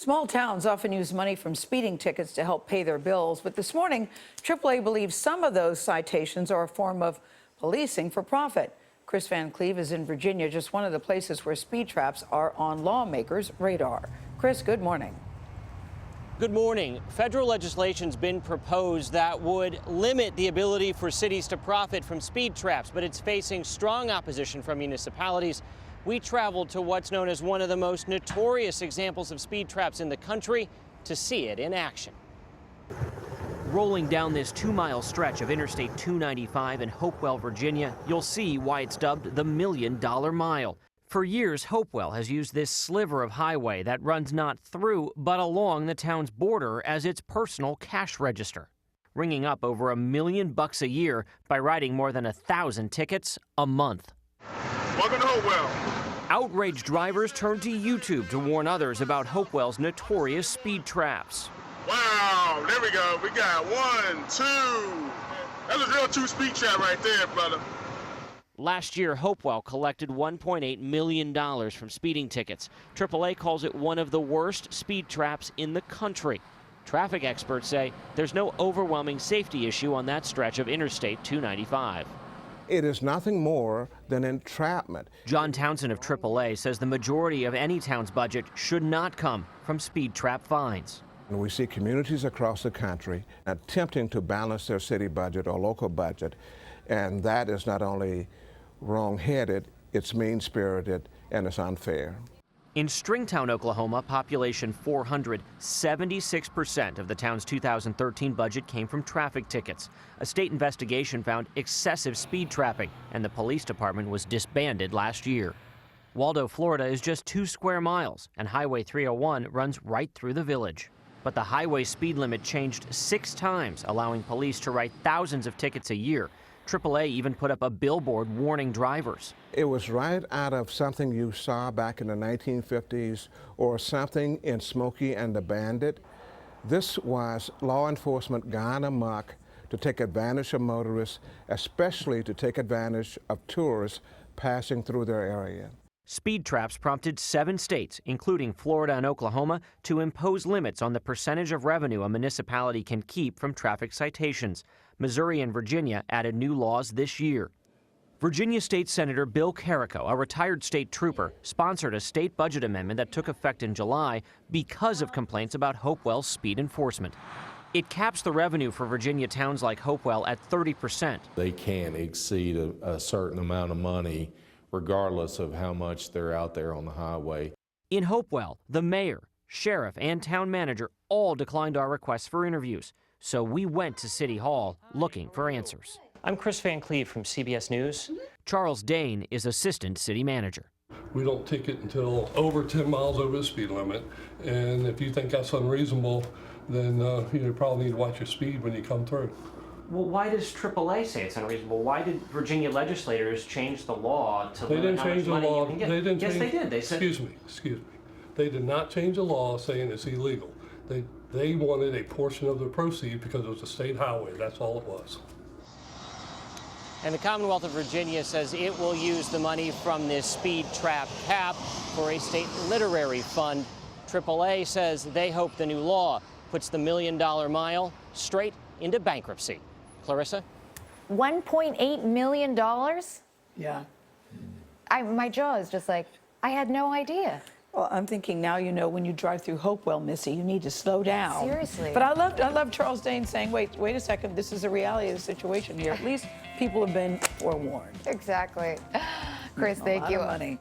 Small towns often use money from speeding tickets to help pay their bills, but this morning, AAA believes some of those citations are a form of policing for profit. Kris Van Cleave is in Virginia, just one of the places where speed traps are on lawmakers' radar. Kris, good morning. Good morning. Federal legislation's been proposed that would limit the ability for cities to profit from speed traps, but it's facing strong opposition from municipalities. We traveled to what's known as one of the most notorious examples of speed traps in the country to see it in action. Rolling down this 2-mile stretch of Interstate 295 in Hopewell, Virginia, you'll see why it's dubbed the $1 Million Mile. For years, Hopewell has used this sliver of highway that runs not through but along the town's border as its personal cash register, ringing up over $1 million a year by writing more than 1,000 tickets a month. Welcome to Hopewell. Outraged drivers turn to YouTube to warn others about Hopewell's notorious speed traps. Wow, there we go. We got 1, 2. That's a real true speed trap right there, brother. Last year, Hopewell collected $1.8 million from speeding tickets. AAA calls it one of the worst speed traps in the country. Traffic experts say there's no overwhelming safety issue on that stretch of Interstate 295. It is nothing more than entrapment. John Townsend of AAA says the majority of any town's budget should not come from speed trap fines. And we see communities across the country attempting to balance their city budget or local budget, and that is not only wrong-headed, it's mean-spirited, and it's unfair. In Stringtown, Oklahoma, population 400, 76% of the town's 2013 budget came from traffic tickets. A state investigation found excessive speed trapping, and the police department was disbanded last year. Waldo, Florida is just 2 square miles, and Highway 301 runs right through the village. But the highway speed limit changed 6 times, allowing police to write thousands of tickets a year. AAA even put up a billboard warning drivers. It was right out of something you saw back in the 1950s or something in Smokey and the Bandit. This was law enforcement gone amok to take advantage of motorists, especially to take advantage of tourists passing through their area. Speed traps prompted 7 states, including Florida and Oklahoma, to impose limits on the percentage of revenue a municipality can keep from traffic citations. Missouri and Virginia added new laws this year. Virginia State Senator Bill Carrico, a retired state trooper, sponsored a state budget amendment that took effect in July because of complaints about Hopewell's speed enforcement. It caps the revenue for Virginia towns like Hopewell at 30%. They can't exceed a certain amount of money regardless of how much they're out there on the highway. In Hopewell, the mayor, sheriff, and town manager all declined our requests for interviews. So we went to City Hall looking for answers. I'm Kris Van Cleave from CBS News. Charles Dane is assistant city manager. We don't ticket until over 10 miles over the speed limit. And if you think that's unreasonable, then you probably need to watch your speed when you come through. Well, why does AAA say it's unreasonable? Why did Virginia legislators change the law to limit how much money you can get? Yes, they did. They said. Excuse me. They did not change the law saying it's illegal. They wanted a portion of the proceeds because it was a state highway. That's all it was. And the Commonwealth of Virginia says it will use the money from this speed trap cap for a state literary fund. AAA says they hope the new law puts the $1 Million Mile straight into bankruptcy. Clarissa? $1.8 million? Yeah. My jaw is just like, I had no idea. Well, I'm thinking now you know when you drive through Hopewell, Missy, you need to slow down. Seriously. But I love Charles Dane saying, wait a second, this is a reality of the situation here. At least people have been forewarned. Exactly. Kris, thank you. A lot of money.